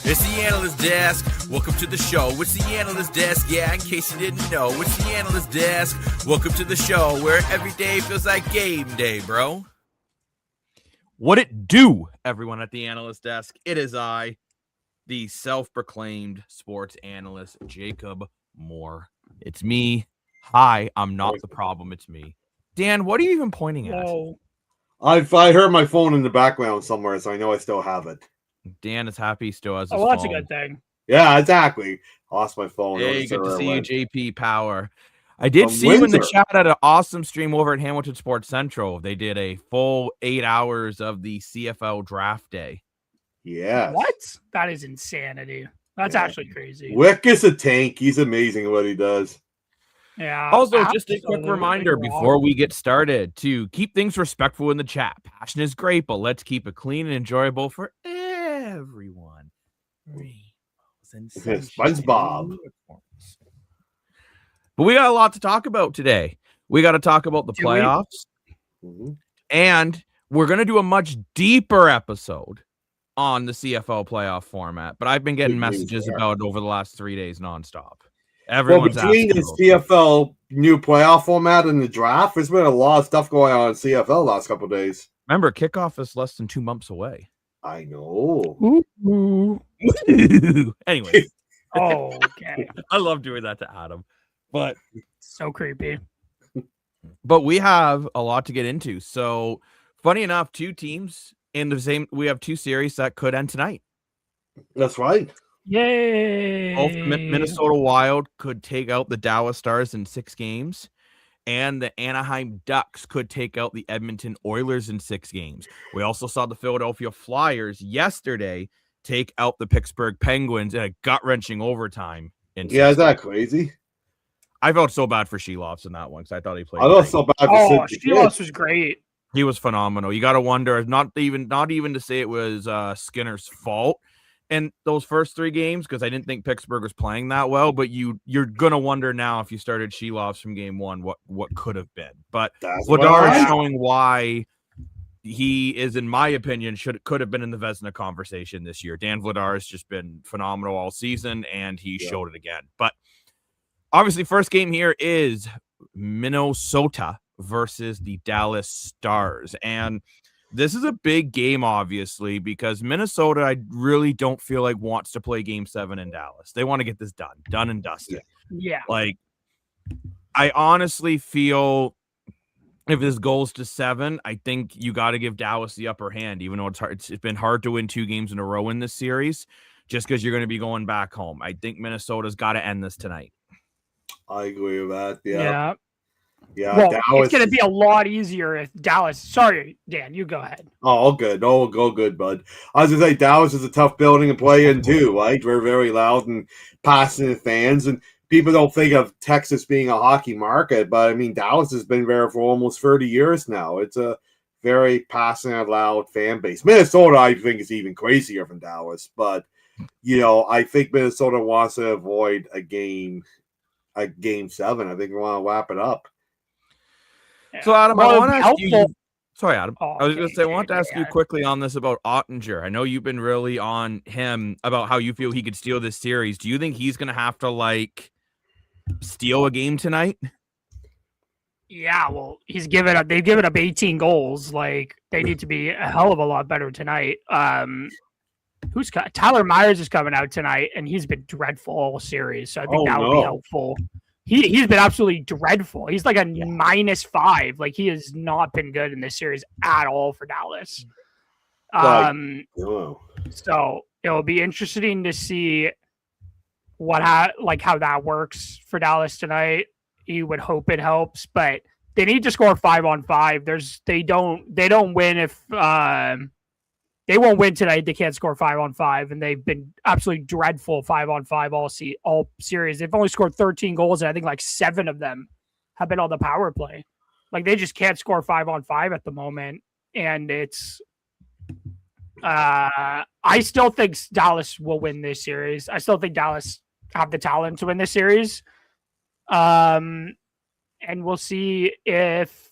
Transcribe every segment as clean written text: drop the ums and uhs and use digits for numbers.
It's the Analyst Desk. Welcome to the show. It's the Analyst Desk. Yeah, in case you didn't know, it's the Analyst Desk. Welcome to the show where every day feels like game day, bro. What it do, everyone at the Analyst Desk? It is I, the self-proclaimed sports analyst, Jacob Moore. It's me. Hi, I'm not the problem. It's me. Dan, what are you even pointing at? Whoa. I heard my phone in the background somewhere, so I know I still have it. Dan is happy he still has his Oh, that's phone. a good thing. Yeah, exactly. Lost my phone. Hey, good to see you, went. JP Power. I did From see you in the Windsor. chat at an awesome stream over at Hamilton Sports Central. They did a full 8 hours of the CFL draft day. Yes. What? That is insanity. That's actually crazy. Wick is a tank. He's amazing at what he does. Yeah. Also, just a quick absolutely reminder wrong. before we get started to keep things respectful in the chat. Passion is great, but let's keep it clean and enjoyable for everyone. SpongeBob. But we got a lot to talk about today. We got to talk about the Do we? playoffs, Mm-hmm. and we're going to do a much deeper episode on the CFL playoff format. But I've been getting Good news messages there. about it over the last 3 days nonstop. Well, Everyone's between asking the about it. CFL new playoff format and the draft, there's been a lot of stuff going on in CFL last couple of days. Remember, kickoff is less than 2 months away. I know. Ooh. Anyway, Oh, okay. I love doing that to Adam. But So creepy. we have a lot to get into. So funny enough, two teams in the same, we have two series that could end tonight. That's right. Yay. Both the Minnesota Wild could take out the Dallas Stars in 6 games, and the Anaheim Ducks could take out the Edmonton Oilers in 6 games. We also saw the Philadelphia Flyers yesterday take out the Pittsburgh Penguins in a gut-wrenching overtime. In 6 Yeah, is that games. crazy? I felt so bad for Sheloffs in that one because I thought he played I felt great. so bad for Oh, Sid Shelos was great. He was phenomenal. You got to wonder, not even to say it was Skinner's fault in those first 3 games, because I didn't think Pittsburgh was playing that well. But you're gonna wonder now, if you started Sheloffs from game 1, what could have been. But That's Vladar is right. showing why he is, in my opinion, could have been in the Vezina conversation this year. Dan Vladar has just been phenomenal all season, and he showed it again. But obviously, first game here is Minnesota versus the Dallas Stars. And this is a big game, obviously, because Minnesota, I really don't feel like wants to play game 7 in Dallas. They want to get this done and dusted. Yeah. Like, I honestly feel if this goes to 7, I think you got to give Dallas the upper hand, even though it's hard. It's been hard to win 2 games in a row in this series, just because you're going to be going back home. I think Minnesota's got to end this tonight. I agree with that. Yeah. Yeah. Well, Dallas it's going to be a lot easier if Dallas. Sorry, Dan, you go ahead. Oh, all good. Oh, go good, bud. I was going to say, Dallas is a tough building to play in, too, right? We're very loud and passionate fans, and people don't think of Texas being a hockey market, but, I mean, Dallas has been there for almost 30 years now. It's a very passionate, loud fan base. Minnesota, I think, is even crazier than Dallas, but, I think Minnesota wants to avoid a game 7. I think we want to wrap it up. So, Adam, Well, I want to it'd ask be you. helpful. Sorry, Adam. Oh, I was going to say, I want to ask you yeah. quickly on this about Ottinger. I know you've been really on him about how you feel he could steal this series. Do you think he's going to have to, steal a game tonight? Yeah, well, they've given up 18 goals. Like, they need to be a hell of a lot better tonight. Tyler Myers is coming out tonight, and he's been dreadful all series. So I think that would be helpful. He's been absolutely dreadful. He's like a -5. Like, he has not been good in this series at all for Dallas. So it'll be interesting to see how that works for Dallas tonight. You would hope it helps, but they need to score 5-on-5. They don't win if they won't win tonight. They can't score 5-on-5, and they've been absolutely dreadful 5-on-5 all series. They've only scored 13 goals, and I think 7 of them have been on the power play. Like, they just can't score 5-on-5 at the moment, and it's. I still think Dallas will win this series. I still think Dallas have the talent to win this series. And we'll see if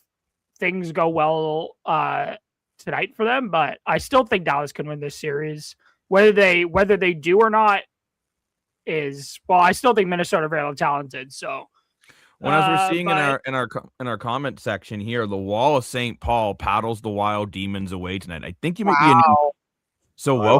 things go well tonight for them, but I still think Dallas can win this series Whether they do or not is, well, I still think Minnesota very talented. So, well, as we're seeing in our comment section here, the Wall of St. Paul paddles the Wild Demons away tonight. I think you might be a new. So I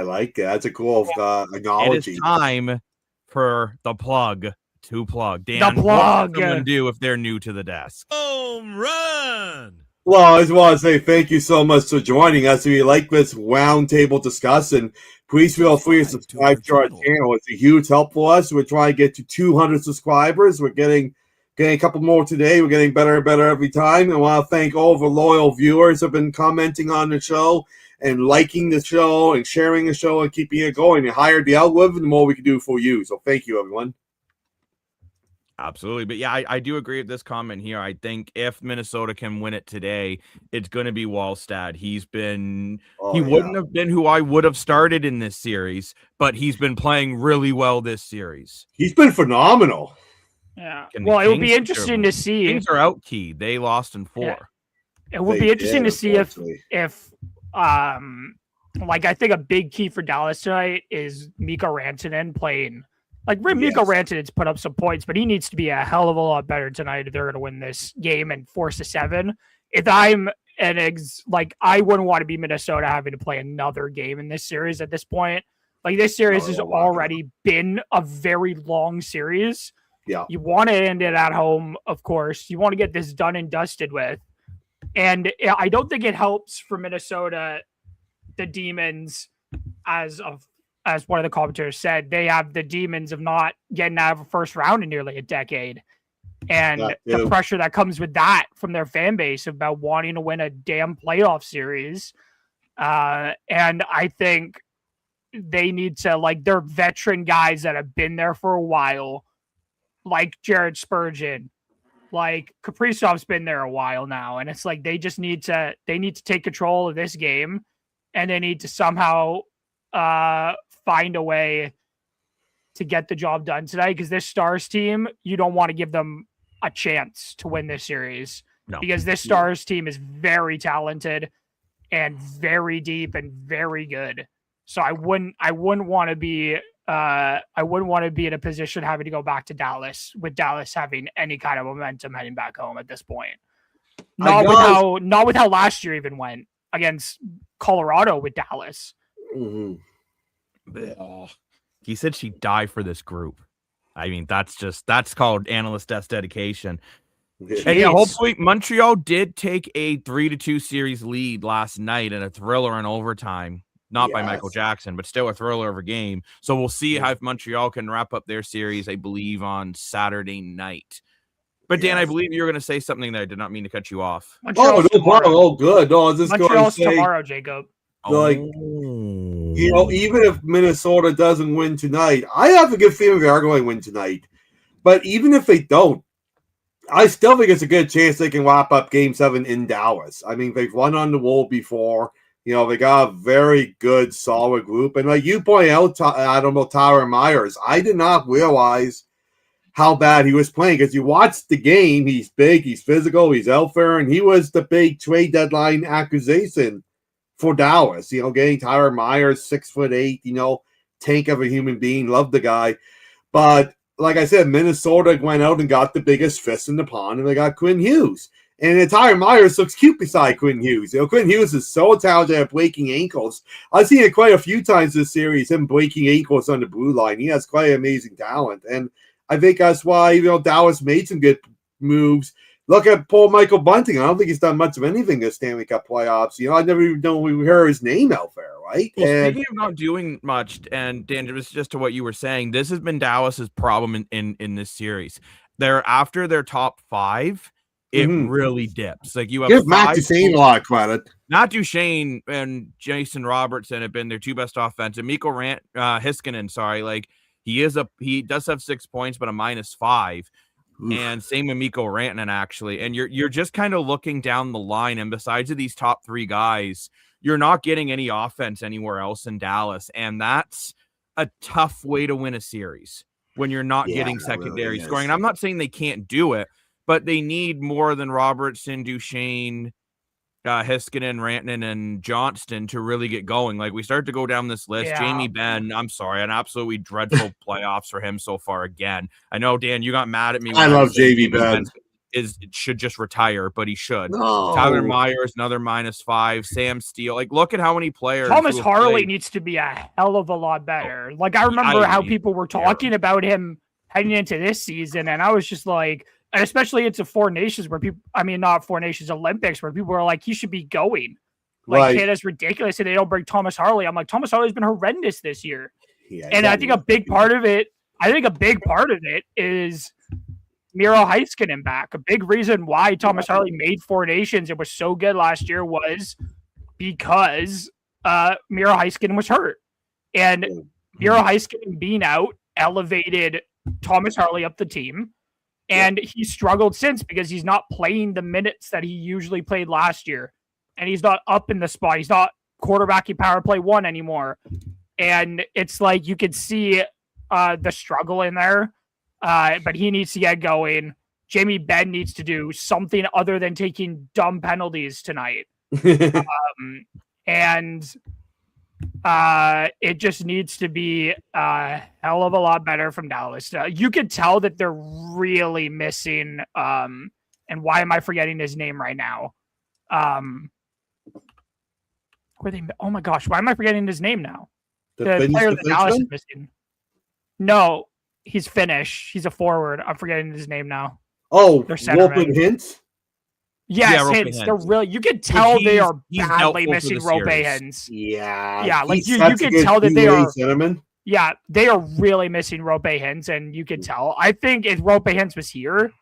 like it. That's a cool analogy. It is time for the plug to plug. Dan, the plug. What does someone do if they're new to the desk? Home run. Well, I just want to say thank you so much for joining us. If you like this roundtable discussion, please feel free to subscribe to our channel. It's a huge help for us. We're trying to get to 200 subscribers. We're getting a couple more today. We're getting better and better every time. And I want to thank all the loyal viewers who have been commenting on the show and liking the show and sharing the show and keeping it going. The higher the algorithm, the more we can do for you. So thank you, everyone. Absolutely. But yeah, I do agree with this comment here. I think if Minnesota can win it today, it's going to be Wallstad. He wouldn't have been who I would have started in this series, but he's been playing really well this series. He's been phenomenal. Yeah. Well, it would be interesting to see. Things are out key. They lost in 4. Yeah. It would be interesting to see if like, I think a big key for Dallas tonight is Mikko Rantanen playing. Like, Mikko Rantanen's put up some points, but he needs to be a hell of a lot better tonight if they're going to win this game and force a 7. If I'm I wouldn't want to be Minnesota having to play another game in this series at this point. Like, this series has already been a very long series. Yeah. You want to end it at home, of course. You want to get this done and dusted with. And I don't think it helps for Minnesota, the Demons, as one of the commentators said, they have the demons of not getting out of a first round in nearly a decade. And the pressure that comes with that from their fan base about wanting to win a damn playoff series. And I think they need to, like, their veteran guys that have been there for a while, like Jared Spurgeon, like Kaprizov's been there a while now. And it's like, they need to take control of this game, and they need to somehow find a way to get the job done today, because this Stars team, you don't want to give them a chance to win this series. No. Because this Stars team is very talented and very deep and very good. So I wouldn't want to be in a position having to go back to Dallas, with Dallas having any kind of momentum heading back home at this point. Not with how last year even went against Colorado with Dallas. Mm-hmm. Oh, he said she'd die for this group. I mean, that's called analyst desk dedication. Jeez. And yeah, hopefully Montreal did take a 3-2 series lead last night in a thriller in overtime. Not by Michael Jackson, but still a thriller of a game. So we'll see how if Montreal can wrap up their series, I believe, on Saturday night. But Dan, I believe you were going to say something there. I did not mean to cut you off. Montreal's no problem. Oh, good. No, I was just Montreal's going to say, tomorrow, Jacob. Like, even if Minnesota doesn't win tonight, I have a good feeling they are going to win tonight. But even if they don't, I still think it's a good chance they can wrap up Game 7 in Dallas. I mean, they've won on the Wolves before. They got a very good, solid group. And like you pointed out, Tyler Myers, I did not realize how bad he was playing, because you watch the game, he's big, he's physical, he's out there, and he was the big trade deadline acquisition for Dallas. Getting Tyler Myers, 6'8", tank of a human being, love the guy. But like I said, Minnesota went out and got the biggest fist in the pond, and they got Quinn Hughes. And Tyler Myers looks cute beside Quinn Hughes. Quinn Hughes is so talented at breaking ankles. I've seen it quite a few times this series, him breaking ankles on the blue line. He has quite amazing talent. And I think that's why, Dallas made some good moves. Look at Paul Michael Bunting. I don't think he's done much of anything this Stanley Cup playoffs. I never even know we heard his name out there, right? Well, speaking of not doing much, and Dan, just to what you were saying, this has been Dallas's problem in this series. They're after their top 5. It really dips. Like, you have give Matt Duchene a lot of credit. Matt Duchene and Jason Robertson have been their 2 best offensive. Mikko Heiskanen, like he does have 6 points, but a -5. Oof. And same with Mikko Rantanen, actually. And you're just kind of looking down the line, and besides of these top 3 guys, you're not getting any offense anywhere else in Dallas, and that's a tough way to win a series when you're not getting secondary really scoring. And I'm not saying they can't do it, but they need more than Robertson, Duchene, Heiskanen, Rantanen, and Johnston to really get going. Like we start to go down this list. Yeah. Jamie Benn, I'm sorry, an absolutely dreadful playoffs for him so far again. I know, Dan, you got mad at me. I love Jamie Benn. Should just retire, but he should. No. Tyler Myers, another -5. Sam Steele. Like, look at how many players. Thomas Harley needs to be a hell of a lot better. Like, I remember how people were talking about him heading into this season, and I was just like, and especially into Four Nations where people, I mean, not Four Nations, Olympics, where people were like, he should be going. Like, Canada's ridiculous, and they don't bring Thomas Harley. I'm like, Thomas Harley's been horrendous this year. Yeah, and I think a big part of it is Miro Heiskanen back. A big reason why Thomas Harley made Four Nations and was so good last year was because Miro Heiskanen was hurt. And Miro Heiskanen being out elevated Thomas Harley up the team. And he struggled since because he's not playing the minutes that he usually played last year. And he's not up in the spot. He's not quarterbacking power play 1 anymore. And it's like you could see the struggle in there. But he needs to get going. Jamie Benn needs to do something other than taking dumb penalties tonight. And it just needs to be a hell of a lot better from Dallas. You could tell that they're really missing. And why am I forgetting his name right now? Oh my gosh, why am I forgetting his name now? The player that Dallas is missing. No, he's Finnish. He's a forward. I'm forgetting his name now. Oh, Roope Hintz? Yes, Hintz. They're really. You can tell they are badly missing Roope Hintz. Yeah, like you can tell that they are. Cinnamon. Yeah, they are really missing Roope Hintz, and you can tell. I think if Roope Hintz was here,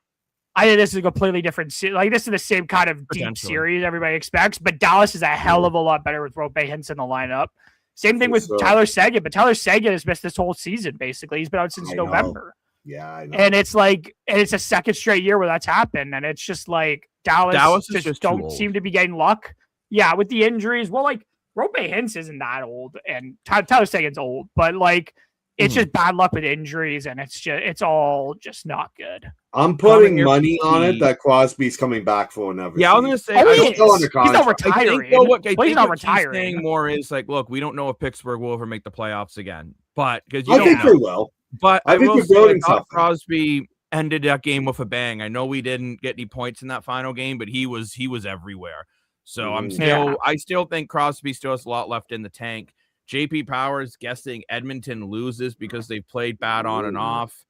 I think this is a completely different. Like this is the same kind of deep series everybody expects, but Dallas is a hell of a lot better with Roope Hintz in the lineup. Same thing with Tyler Seguin, but Tyler Seguin has missed this whole season, basically. He's been out since November. Yeah, I know. And it's like, and it's a second straight year where that's happened. And it's just like, Dallas just don't seem to be getting luck. Yeah, with the injuries. Well, like, Roope Hintz isn't that old, and Tyler Seguin's old, but like, it's just bad luck with injuries, and it's all just not good. I'm putting money on it that Crosby's coming back for another. Yeah, I was going to say, he's not retiring. He's not retiring. Saying more is like, look, we don't know if Pittsburgh will ever make the playoffs again, but because I think they will. But I will say, Crosby ended that game with a bang. I know we didn't get any points in that final game, but he was everywhere. So I still think Crosby still has a lot left in the tank. JP Powers guessing Edmonton loses because they played bad on and off.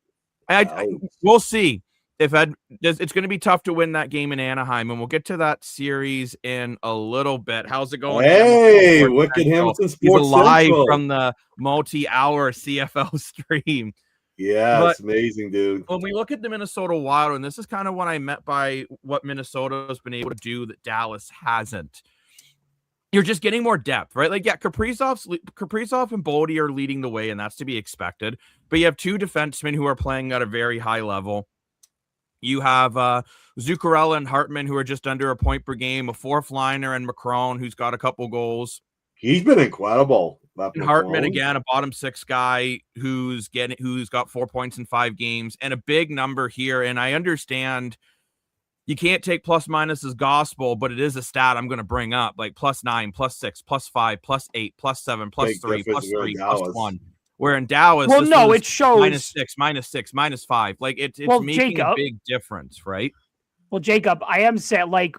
We'll see. It's going to be tough to win that game in Anaheim, and we'll get to that series in a little bit. How's it going? Hey, Wicked Hamilton Sports He's live from the multi-hour CFL stream. Yeah, it's amazing, dude. When we look at the Minnesota Wild, and this is kind of what I meant by what Minnesota has been able to do that Dallas hasn't. You're just getting more depth, right? Like, yeah, Kaprizov and Boldy are leading the way, and that's to be expected. But you have two defensemen who are playing at a very high level. You have Zuccarello and Hartman, who are just under a point per game, a fourth liner, and Macron, who's got a couple goals. He's been incredible. And Hartman, again, a bottom six guy who's got 4 points in 5 games, and a big number here. And I understand you can't take plus minus as gospel, but it is a stat I'm going to bring up, like +9, +6, +5, +8, +7, +3, +3, +1. Where in Dallas, it shows -6, -6, -5. Like it's making a big difference, right? Well, Jacob, I am saying, like,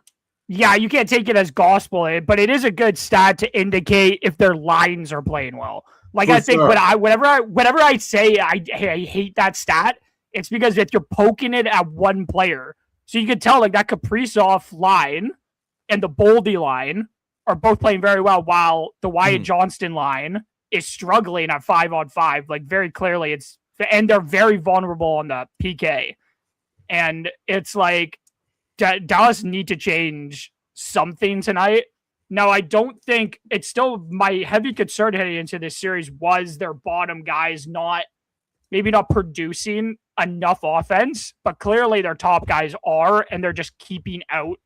yeah, you can't take it as gospel, but it is a good stat to indicate if their lines are playing well. Like, I think whenever I say I hate that stat, it's because if you're poking it at one player, so you can tell like that Kaprizov line and the Boldy line are both playing very well, while the Wyatt Johnston line is struggling at 5-on-5. Like, very clearly, and they're very vulnerable on the PK, and it's like Dallas need to change something tonight. Now, I don't think it's still my heavy concern heading into this series was their bottom guys maybe not producing enough offense, but clearly their top guys are, and they're just keeping out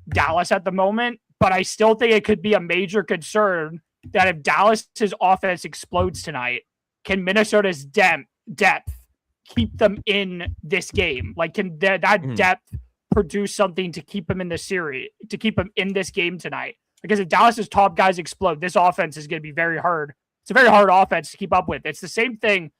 Dallas at the moment. But I still think it could be a major concern that if Dallas's offense explodes tonight, can Minnesota's depth keep them in this game? Like, can that depth produce something to keep him in this series, to keep him in this game tonight. Because if Dallas's top guys explode, this offense is going to be very hard. It's a very hard offense to keep up with. It's the same thing.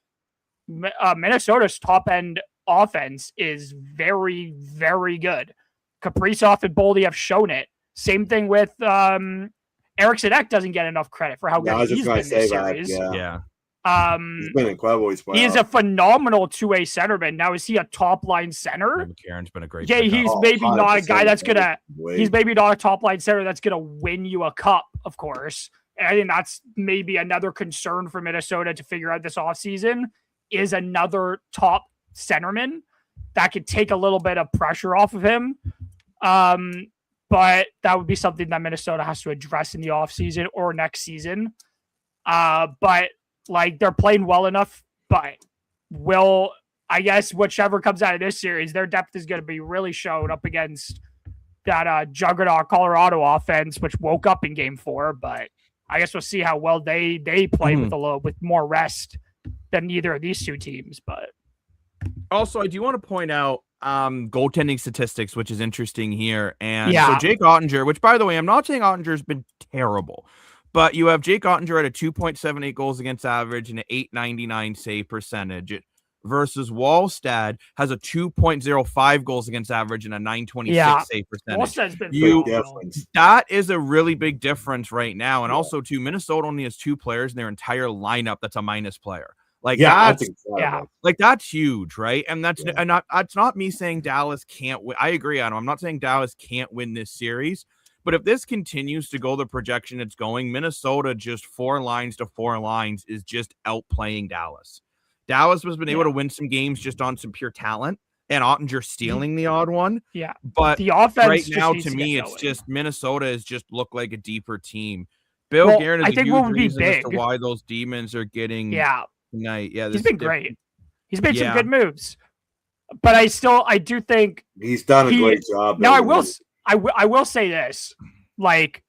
Minnesota's top end offense is very, very good. Kaprizov and Boldy have shown it. Same thing with Eriksson Ek doesn't get enough credit for how good he's been this series. Yeah. He's been incredible. He is a phenomenal two-way centerman. Now, is he a top-line center? McCarron's been a great. Yeah, he's maybe not a guy that's gonna. He's maybe not a top-line center that's gonna win you a cup, of course. And I think that's maybe another concern for Minnesota to figure out this offseason is another top centerman that could take a little bit of pressure off of him. But that would be something that Minnesota has to address in the offseason or next season. But like they're playing well enough, but I guess whichever comes out of this series, their depth is going to be really shown up against that juggernaut Colorado offense, which woke up in Game 4. But I guess we'll see how well they play with more rest than either of these two teams. But also, I do want to point out goaltending statistics, which is interesting here. And so Jake Ottinger, which by the way, I'm not saying Ottinger's been terrible. But you have Jake Ottinger at a 2.78 goals against average and an 899 save percentage versus Wallstad has a 2.05 goals against average and a 926 save percentage. Wallstad's been that is a really big difference right now. And also, too, Minnesota only has 2 players in their entire lineup that's a minus player. Like that's huge, right? And that's not me saying Dallas can't win. I agree, Adam. I'm not saying Dallas can't win this series. But if this continues to go the projection it's going, Minnesota just 4 lines to 4 lines is just outplaying Dallas. Dallas has been able to win some games just on some pure talent and Ottinger stealing the odd one. Yeah. But the offense right now, to me, it's just Minnesota has just looked like a deeper team. Bill Guerin is a huge reason as to why those demons are getting tonight. Yeah, he's been great. He's made some good moves. But I do think he's done a great job. Now, I will say this, like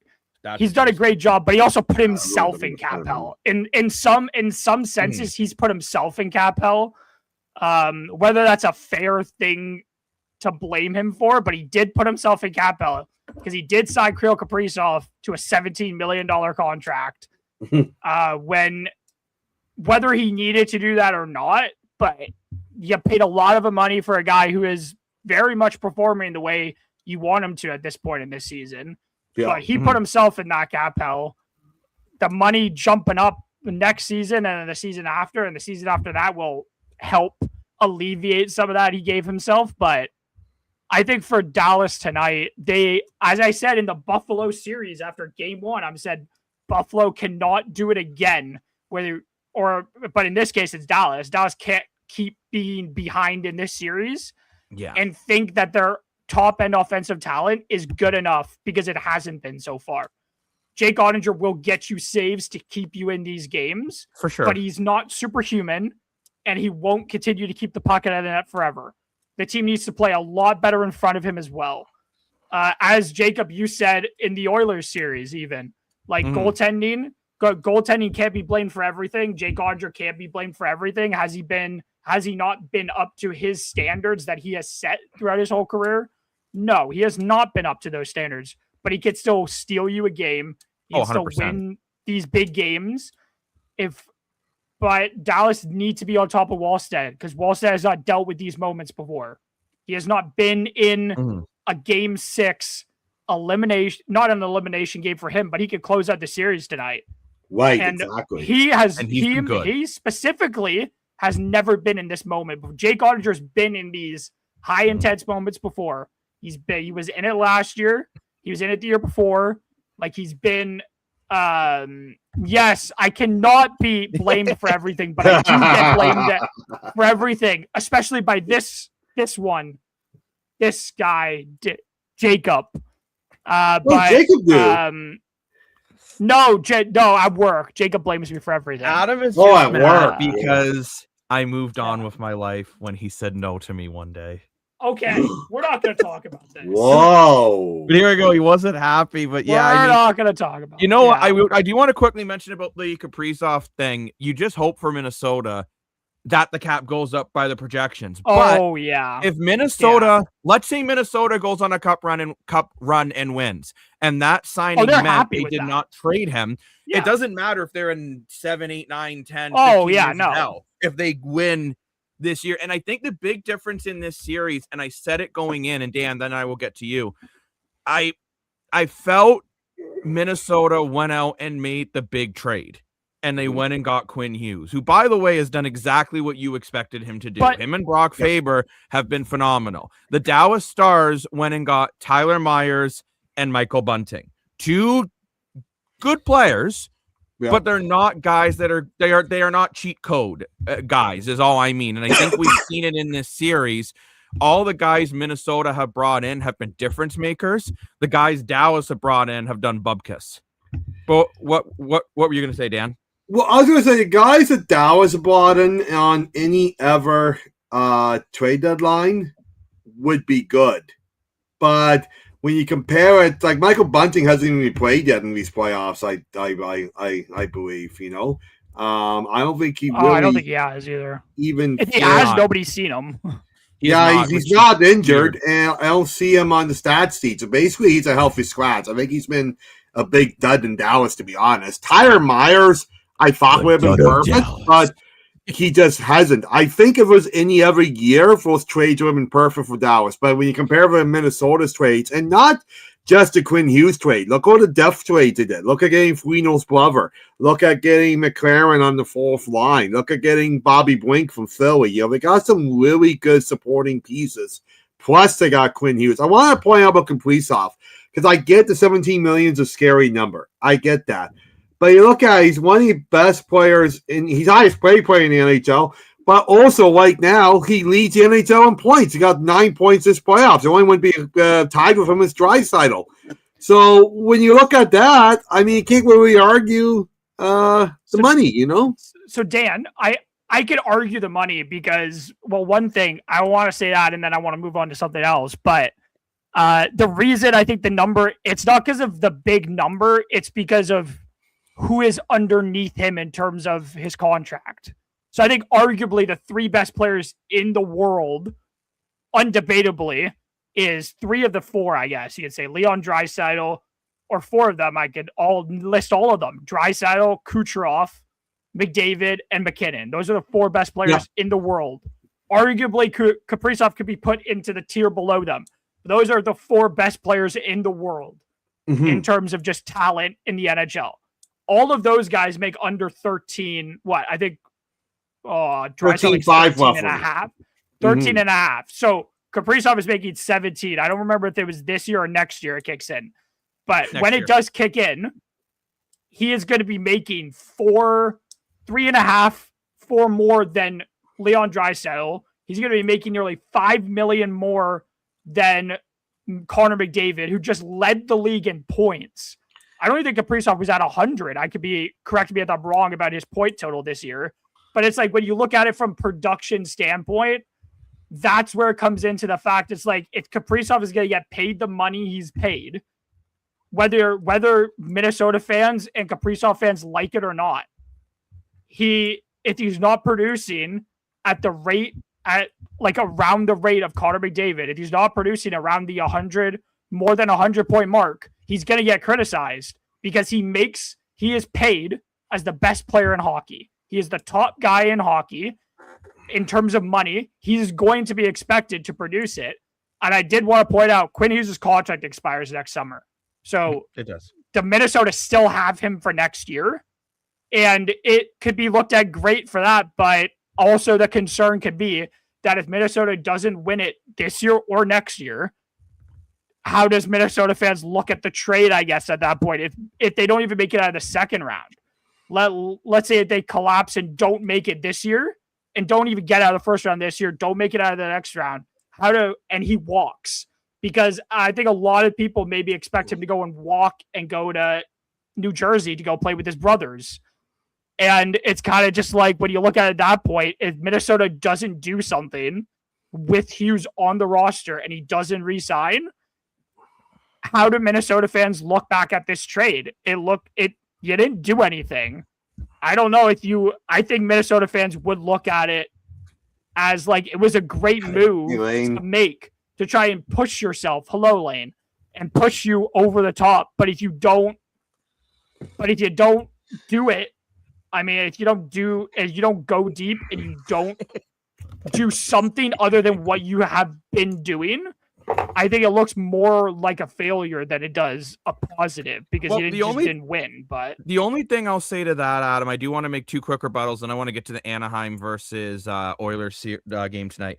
he's done a great job, but he also put himself in cap hell. In some senses, he's put himself in cap hell. Whether that's a fair thing to blame him for, but he did put himself in cap hell because he did sign Kirill Kaprizov to a $17 million contract. Whether he needed to do that or not, but you paid a lot of money for a guy who is very much performing the way you want him to at this point in this season. But he put himself in that cap hell. The money jumping up the next season and then the season after and the season after that will help alleviate some of that he gave himself. But I think for Dallas tonight, as I said in the Buffalo series after Game 1, I said Buffalo cannot do it again. But in this case, it's Dallas. Dallas can't keep being behind in this series and think that they're top end offensive talent is good enough because it hasn't been so far. Jake Ottinger will get you saves to keep you in these games for sure, but he's not superhuman and he won't continue to keep the puck out of the net forever. The team needs to play a lot better in front of him as well. As Jacob, you said in the Oilers series, even like goaltending can't be blamed for everything. Jake Ottinger can't be blamed for everything. Has he not been up to his standards that he has set throughout his whole career? No, he has not been up to those standards, but he could still steal you a game. He can still win these big games. But Dallas needs to be on top of Wallstead because Wallstead has not dealt with these moments before. He has not been in a Game 6 elimination, not an elimination game for him, but he could close out the series tonight. Right, and exactly. He specifically has never been in this moment. Jake Ottinger's been in these high intense moments before. He was in it last year. He was in it the year before. Like he's been. Yes, I cannot be blamed for everything, but I do get blamed for everything, especially by this guy, Jacob. But Jacob did. No, at work. Jacob blames me for everything. Adam is at work because I moved on with my life when he said no to me one day. Okay, we're not going to talk about this. Whoa. But here we go. He wasn't happy, but we're not going to talk about it. You know what? I do want to quickly mention about the Kaprizov thing. You just hope for Minnesota that the cap goes up by the projections. Oh, yeah. If Minnesota, let's say Minnesota goes on a cup run and wins, and that signing meant they did not trade him, it doesn't matter if they're in 7, 8, 9, 10, 15 years now, if they win this year. And I think the big difference in this series, and I said it going in, and Dan, then I will get to you. I felt Minnesota went out and made the big trade, and they went and got Quinn Hughes, who, by the way, has done exactly what you expected him to do. Him and Brock Faber have been phenomenal. The Dallas Stars went and got Tyler Myers and Michael Bunting, 2 good players, but they're not guys that they are not cheat code guys, is all I mean. And I think we've seen it in this series. All the guys Minnesota have brought in have been difference makers. The guys Dallas have brought in have done bubkiss. But what were you going to say, Dan? Well, I was going to say the guys that Dallas brought in on any ever trade deadline would be good. But when you compare it, like Michael Bunting hasn't even played yet in these playoffs, I believe, you know. I don't think he really. I don't think he has either. Even if he has, nobody's seen him. He's not injured, and I don't see him on the stat sheet. So basically, he's a healthy scratch. I think he's been a big dud in Dallas, to be honest. Tyler Myers, I thought would have been perfect, but he just hasn't. I think if it was any other year, those trades would have been perfect for Dallas. But when you compare them to Minnesota's trades, and not just the Quinn Hughes trade, look all the depth trades they did. Look at getting Foligno's brother. Look at getting McLaren on the fourth line. Look at getting Bobby Blink from Philly. You know, they got some really good supporting pieces. Plus, they got Quinn Hughes. I want to point out about Kaprizov, because I get the 17 million is a scary number. I get that. But you look at it, he's one of the best players, he's the highest paid player in the NHL, but also right now, he leads the NHL in points. He got 9 points this playoffs. The only one be tied with him is Draisaitl. So when you look at that, I mean, you can't really argue the money, you know? So Dan, I could argue the money because, well, one thing, I want to say that, and then I want to move on to something else, but the reason I think the number, it's not because of the big number, it's because of who is underneath him in terms of his contract. So I think arguably the 3 best players in the world, undebatably, is 3 of the 4, I guess. You could say Leon Draisaitl, or 4 of them. I could list all of them. Draisaitl, Kucherov, McDavid, and McKinnon. Those are the 4 best players in the world. Arguably, Kaprizov could be put into the tier below them. Those are the 4 best players in the world in terms of just talent in the NHL. All of those guys make under 13. What? I think 13.5 and a half. 13 and a half. So Kaprizov is making 17. I don't remember if it was this year or next year it kicks in. But when it does kick in, he is going to be making 3.5, 4 more than Leon Draisaitl. He's going to be making nearly $5 million more than Connor McDavid, who just led the league in points. I don't even think Kaprizov was at 100. I could be correct me if I'm wrong about his point total this year. But it's like when you look at it from production standpoint, that's where it comes into the fact. It's like if Kaprizov is going to get paid the money he's paid, whether Minnesota fans and Kaprizov fans like it or not, if he's not producing at the rate around the rate of Connor McDavid, if he's not producing around the more than 100 point mark, he's going to get criticized because he is paid as the best player in hockey. He is the top guy in hockey in terms of money. He's going to be expected to produce it. And I did want to point out Quinn Hughes' contract expires next summer. So it does. The Minnesota still have him for next year. And it could be looked at great for that. But also the concern could be that if Minnesota doesn't win it this year or next year, how does Minnesota fans look at the trade, I guess, at that point? If they don't even make it out of the second round, let's say they collapse and don't make it this year and don't even get out of the first round this year, don't make it out of the next round, and he walks. Because I think a lot of people maybe expect him to go and walk and go to New Jersey to go play with his brothers. And it's kind of just like when you look at it at that point, if Minnesota doesn't do something with Hughes on the roster and he doesn't re-sign, how do Minnesota fans look back at this trade? You didn't do anything. I don't know I think Minnesota fans would look at it as like it was a great move Lane. to make to try and push yourself. Hello, Lane, and push you over the top. But if you don't do it, I mean, if you don't go deep and you don't do something other than what you have been doing, I think it looks more like a failure than it does a positive because you didn't win. But the only thing I'll say to that, Adam, I do want to make 2 quick rebuttals, and I want to get to the Anaheim versus Oilers game tonight.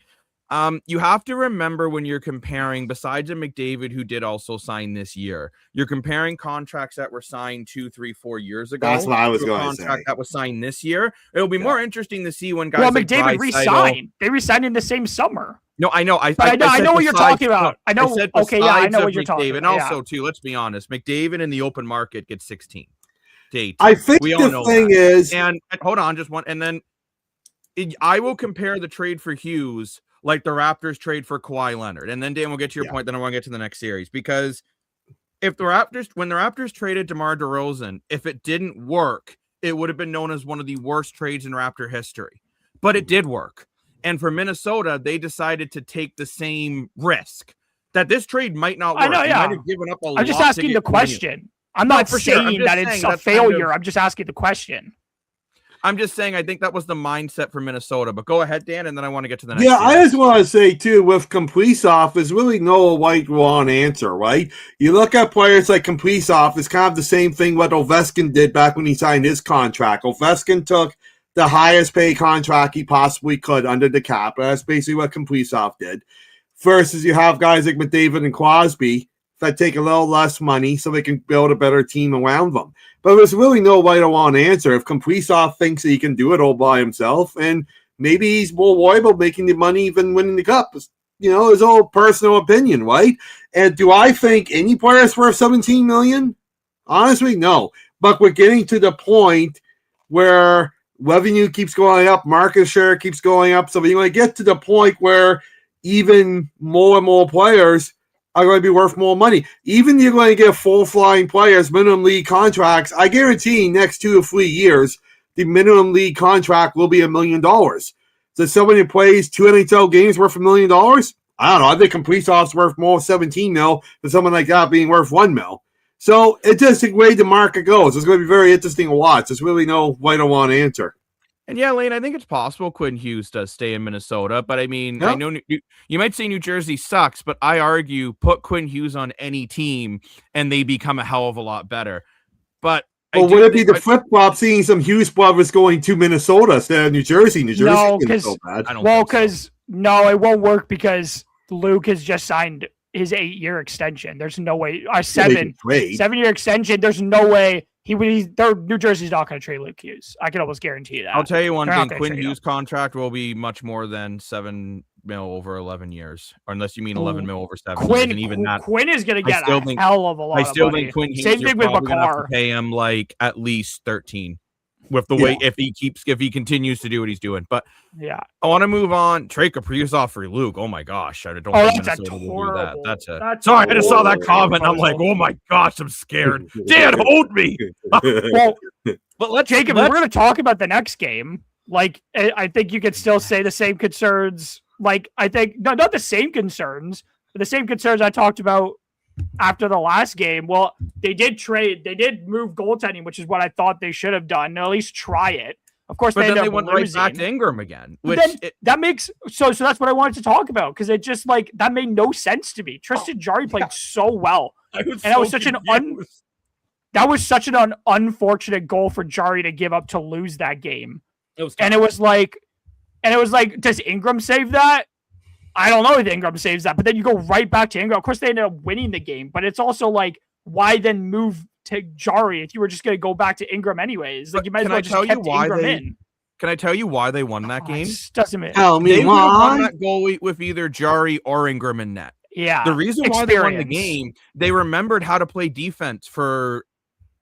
You have to remember when you're comparing, besides a McDavid who did also sign this year, you're comparing contracts that were signed 2, 3, 4 years ago. That's what I was going to say. Contract that was signed this year. It'll be more interesting to see when guys. Well, like McDavid re-signed. They re-signed in the same summer. No, I know. I know what you're talking about. I know. Okay, yeah, I know what you're talking about. And also, too, let's be honest, McDavid in the open market gets 16. I think the thing is, and hold on, just one, and then I will compare the trade for Hughes like the Raptors trade for Kawhi Leonard, and then Dan will get to your point. Then I want to get to the next series because when the Raptors traded DeMar DeRozan, if it didn't work, it would have been known as one of the worst trades in Raptor history. But it did work. And for Minnesota, they decided to take the same risk that this trade might not work. I know, yeah. Might have given up a lot. I'm just asking the question. I'm not saying that it's a failure. I'm just asking the question. I'm just saying I think that was the mindset for Minnesota. But go ahead, Dan, and then I want to get to the next. Yeah, I just want to say, too, with Kaprizov, there's really no right wrong answer, right? You look at players like Kaprizov, it's kind of the same thing what Ovechkin did back when he signed his contract. Ovechkin took the highest paid contract he possibly could under the cap. That's basically what Kaprizov did. Versus you have guys like McDavid and Crosby that take a little less money so they can build a better team around them. But there's really no right or wrong answer. If Kaprizov thinks that he can do it all by himself, and maybe he's more worried about making the money than winning the cup. You know, his own personal opinion, right? And do I think any player is worth $17 million? Honestly, no. But we're getting to the point where revenue keeps going up, market share keeps going up. So we're going to get to the point where even more and more players are going to be worth more money. Even you're going to get full flying players, minimum league contracts. I guarantee next 2 to 3 years, the minimum league contract will be $1 million. So someone who plays 2 NHL games worth $1 million? I don't know. I think Kaprizov's worth more 17 mil than someone like that being worth 1 mil. So it's just the way the market goes. It's going to be very interesting to watch. There's really no right or wrong answer. And yeah, Lane, I think it's possible Quinn Hughes does stay in Minnesota, but I mean, I know you might say New Jersey sucks, but I argue put Quinn Hughes on any team and they become a hell of a lot better. But would it be the flip flop seeing some Hughes brothers going to Minnesota instead of New Jersey? New Jersey isn't so bad. No, it won't work because Luke has just signed his 8-year extension. There's no way. 7-year extension. There's no way. New Jersey's not going to trade Luke Hughes. I can almost guarantee that. I'll tell you one thing: Quinn Hughes' contract will be much more than $7 million over 11 years, or unless you mean 11 million over 7 years. And even that, Quinn is going to get a hell of a lot. I still think Quinn Hughes. Same thing with McCarr. Pay him like at least 13 with the way if he continues to do what he's doing. But yeah, I want to move on. Trade Kaprizov for Luke. Oh my gosh, I don't. That's horrible. Sorry, I just saw that comment. I'm like, oh my gosh, I'm scared. Dan, hold me. But Jacob, we're going to talk about the next game. Like, I think you could still say the same concerns. Like, I think not the same concerns, but the same concerns I talked about after the last game. Well, they did move goaltending, which is what I thought they should have done. At least try it. Of course, but then they went right back to Ingram again. That makes so that's what I wanted to talk about because it just like that made no sense to me. Tristan Jarry played so well, that was such an unfortunate goal for Jarry to give up to lose that game. It was like, does Ingram save that? I don't know if Ingram saves that, but then you go right back to Ingram. Of course, they ended up winning the game, but it's also like, why then move to Jarry if you were just going to go back to Ingram anyways? Like, you might as well just kept Ingram in. Can I tell you why they won that game? Doesn't matter. Tell me they won that goal with either Jarry or Ingram in net. Yeah. The reason why they won the game, they remembered how to play defense for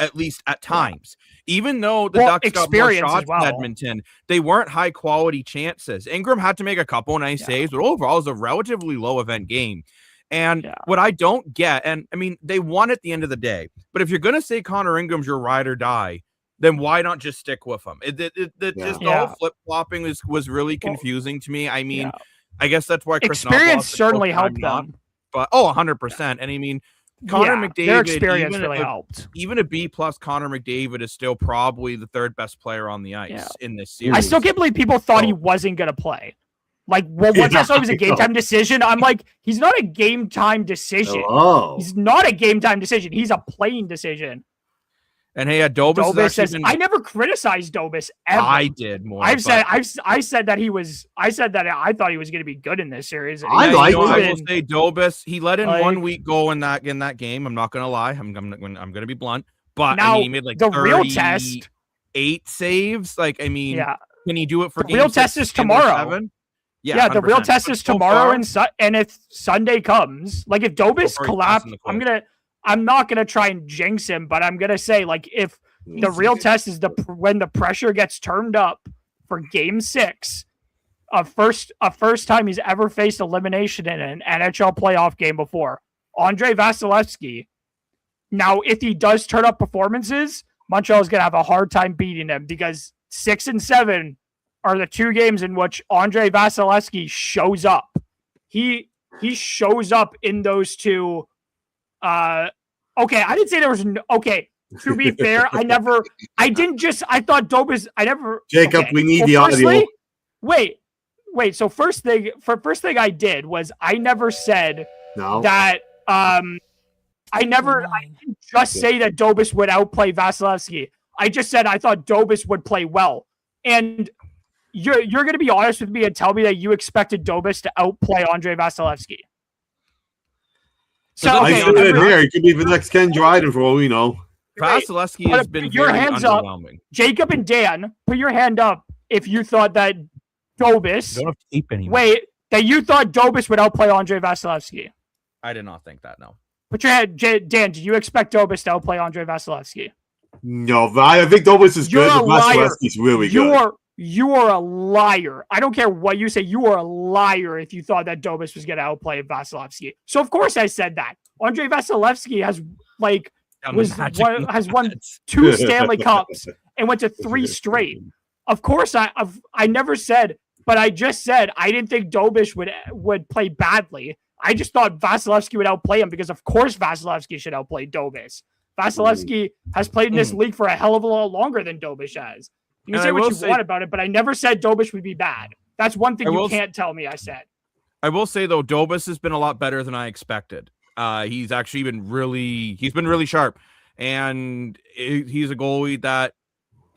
at least at times. Even though the Ducks got more shots in Edmonton, they weren't high quality chances. Ingram had to make a couple nice saves, but overall it was a relatively low event game. And what I don't get, and I mean, they won at the end of the day, but if you're going to say Connor Ingram's your ride or die, then why not just stick with him? Just the whole flip-flopping was really confusing to me. I mean, I guess that's why Chris experience certainly helped them. But 100%. And I mean, Connor McDavid, their experience really helped. Even a B+ Connor McDavid is still probably the third best player on the ice in this series. I still can't believe people thought he wasn't going to play. Like, once I saw it was a game time decision, I'm like, he's not a game time decision. Hello. He's not a game time decision. He's a playing decision. And hey, Dobis says, I never criticized Dobis ever. I did more. I said that I thought he was going to be good in this series. I will say Dobis. He let in 1 week goal in that game. I'm not going to lie. I'm going to be blunt. But now, I mean, he made like the real test, 8 saves. Like, I mean, can he do it for the real test is tomorrow? Yeah, the real test is tomorrow, and if Sunday comes, like if Dobis collapse, I'm not gonna try and jinx him, but I'm gonna say, like, if the real test is when the pressure gets turned up for Game 6, a first time he's ever faced elimination in an NHL playoff game before, Andrei Vasilevskiy. Now, if he does turn up performances, Montreal is gonna have a hard time beating him because 6 and 7 are the 2 games in which Andrei Vasilevskiy shows up. He shows up in those 2. Okay, I didn't say there was okay. To be fair, I thought Dobis. I never. Jacob, we need the audio. Wait. So first thing I did was I never said that. I didn't just say that Dobis would outplay Vasilevskiy. I just said I thought Dobis would play well, and you're going to be honest with me and tell me that you expected Dobis to outplay Andrei Vasilevskiy. So I said it here. It could be the next Ken Dryden for all we know. Vasilevskiy has been your very hands underwhelming. Up. Jacob and Dan, put your hand up if you thought that Dobis. Don't have to keep anymore. Wait, that you thought Dobis would outplay Andrei Vasilevskiy. I did not think that. No. Put your hand, Dan. Do you expect Dobis to outplay Andrei Vasilevskiy? No, I think Dobis is good. Vasilevskiy's really good. You are a liar. I don't care what you say. You are a liar if you thought that Dobis was going to outplay Vasilevskiy. So of course I said that. Andrei Vasilevskiy has won 2 Stanley Cups and went to 3 straight. Of course I never said, but I just said I didn't think Dobis would play badly. I just thought Vasilevskiy would outplay him because of course Vasilevskiy should outplay Dobis. Vasilevskiy has played in this league for a hell of a lot longer than Dobis has. You can say what you want about it, but I never said Dobis would be bad. That's one thing you can't tell me I said. I will say, though, Dobis has been a lot better than I expected. He's actually been really sharp. And he's a goalie that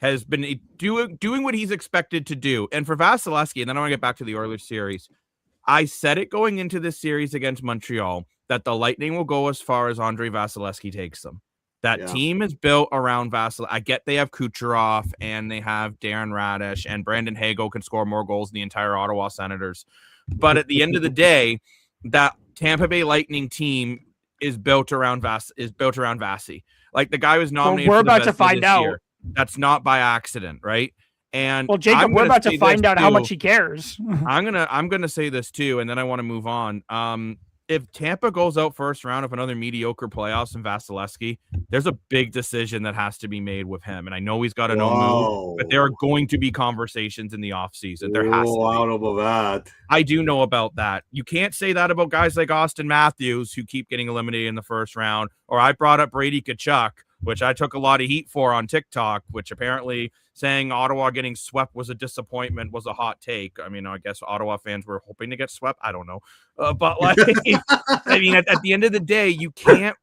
has been doing what he's expected to do. And for Vasilevskiy, and then I want to get back to the Oilers series, I said it going into this series against Montreal that the Lightning will go as far as Andrei Vasilevskiy takes them. That team is built around Vasilevskiy. I get they have Kucherov and they have Darren Radish and Brandon Hago can score more goals than the entire Ottawa Senators. But at the end of the day, that Tampa Bay Lightning team is built around Vasi. Like the guy was nominated. We're for the about to find out. Year. That's not by accident, right? And Jacob, we're about to find out how much he cares. I'm gonna say this too, and then I want to move on. If Tampa goes out first round of another mediocre playoffs in Vasilevskiy, there's a big decision that has to be made with him. And I know he's got a no move, but there are going to be conversations in the offseason. There has to be. I don't know about that. I do know about that. You can't say that about guys like Austin Matthews who keep getting eliminated in the first round. Or I brought up Brady Tkachuk, which I took a lot of heat for on TikTok, which apparently saying Ottawa getting swept was a disappointment was a hot take. I mean, I guess Ottawa fans were hoping to get swept. I don't know. But like, I mean, at the end of the day, you can't,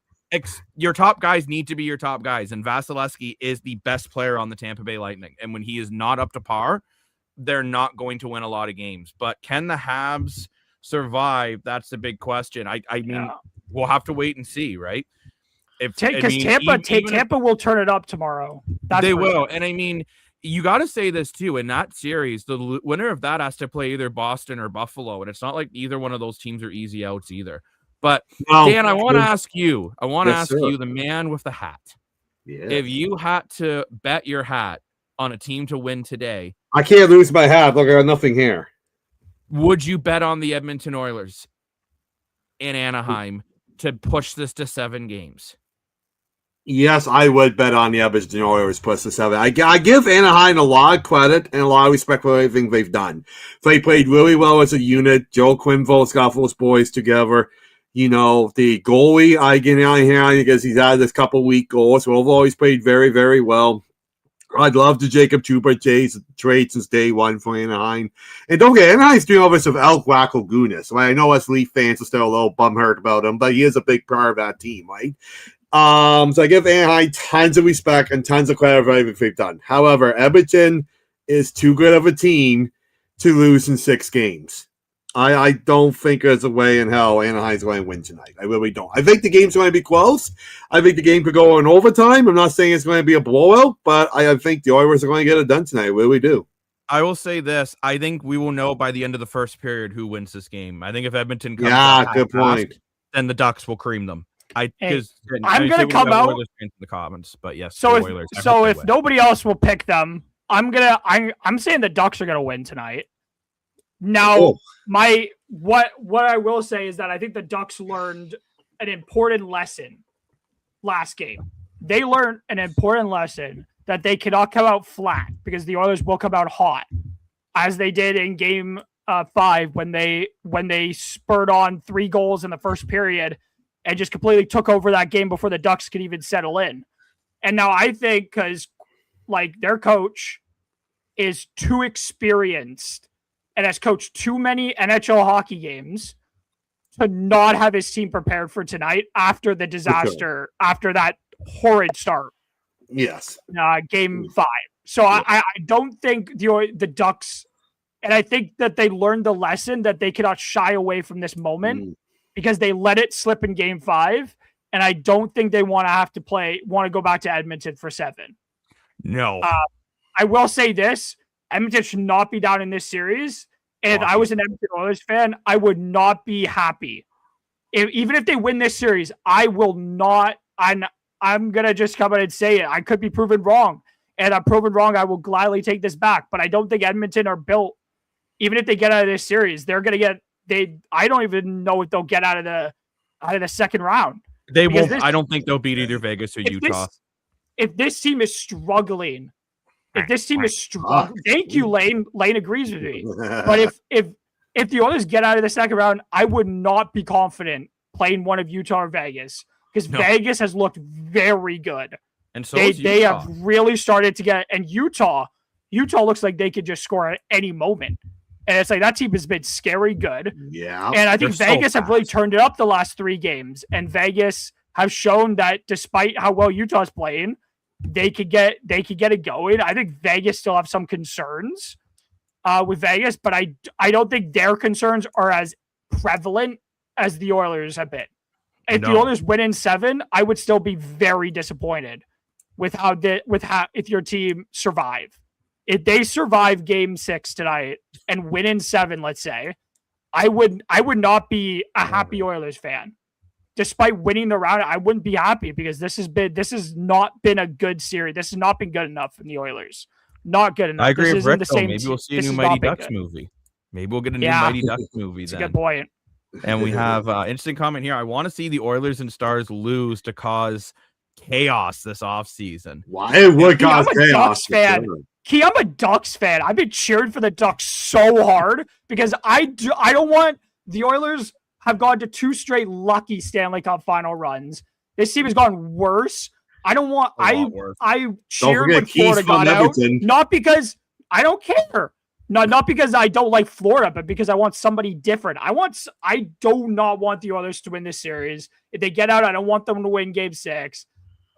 your top guys need to be your top guys. And Vasilevskiy is the best player on the Tampa Bay Lightning. And when he is not up to par, they're not going to win a lot of games. But can the Habs survive? That's the big question. I mean, we'll have to wait and see, right? Because Tampa will turn it up tomorrow. They will. And I mean, you got to say this too. In that series, the winner of that has to play either Boston or Buffalo. And it's not like either one of those teams are easy outs either. But Dan, I want to ask you, the man with the hat. Yeah. If you had to bet your hat on a team to win today. I can't lose my hat. Look, I got nothing here. Would you bet on the Edmonton Oilers in Anaheim to push this to 7 games? Yes, I would bet on the Edmonton Oilers plus the 7. I give Anaheim a lot of credit and a lot of respect for everything they've done. They played really well as a unit. Joe Quenneville's got those boys together. The goalie, I get on here because he's had this couple weak goals. Well, they've always played very, very well. I'd love the Jacob Trouba trade since day one for Anaheim. And don't get Anaheim's doing all this of Elk Wackel Gunas. Right? I know us Leaf fans are still a little bumhurt about him, but he is a big part of that team, right? So I give Anaheim tons of respect and tons of credit for everything they've done. However, Edmonton is too good of a team to lose in 6 games. I don't think there's a way in hell Anaheim's going to win tonight. I really don't. I think the game's going to be close. I think the game could go in overtime. I'm not saying it's going to be a blowout, but I think the Oilers are going to get it done tonight. I really do. I will say this. I think we will know by the end of the first period who wins this game. I think if Edmonton comes out good point. fast, then the Ducks will cream them. I'm going to come out in the comments, but yes. So if nobody else will pick them, I'm saying the Ducks are going to win tonight. Now, what I will say is that I think the Ducks learned an important lesson last game. They learned an important lesson that they cannot come out flat because the Oilers will come out hot, as they did in Game 5 when they spurred on 3 goals in the first period and just completely took over that game before the Ducks could even settle in. And now I think because their coach is too experienced and has coached too many NHL hockey games to not have his team prepared for tonight after the disaster, after that horrid start. Yes. Game 5. So yeah. I don't think the Ducks, and I think that they learned the lesson that they cannot shy away from this moment because they let it slip in Game 5, and I don't think they want to go back to Edmonton for 7. No. I will say this. Edmonton should not be down in this series. And if I was an Edmonton Oilers fan, I would not be happy. Even if they win this series, I will not. I'm going to just come out and say it. I could be proven wrong. And I'm proven wrong. I will gladly take this back. But I don't think Edmonton are built. Even if they get out of this series, they're going to get. I don't even know if they'll get out of the second round. They won't. I don't think they'll beat either Vegas or Utah. If this team is struggling. Thank you, Lane. Lane agrees with me. But if the Oilers get out of the second round, I would not be confident playing one of Utah or Vegas because Vegas has looked very good. And so they have really started to get. And Utah looks like they could just score at any moment. And it's like that team has been scary good. Yeah. And I think Vegas have really turned it up the last 3 games. And Vegas have shown that despite how well Utah's playing, they could get it going. I think Vegas still have some concerns with Vegas, but I don't think their concerns are as prevalent as the Oilers have been. If the Oilers win in 7, I would still be very disappointed with how if your team survive. If they survive Game 6 tonight and win in 7, let's say, I would not be a happy Oilers fan. Despite winning the round, I wouldn't be happy because this has not been a good series. This has not been good enough from the Oilers. Not good enough. I agree with Rick, maybe we'll see a new Mighty Ducks movie. Maybe we'll get a new Mighty Ducks movie. That's a good point. And we have interesting comment here. I want to see the Oilers and Stars lose to cause chaos this offseason. Why? It would cause chaos. Ducks fan. Key, I'm a Ducks fan. I've been cheering for the Ducks so hard because I don't want the Oilers have gone to 2 straight lucky Stanley Cup final runs. This team has gone worse. I don't want. I cheered when Florida got out, not because I don't care. Not because I don't like Florida, but because I want somebody different. I do not want the Oilers to win this series. If they get out, I don't want them to win Game 6.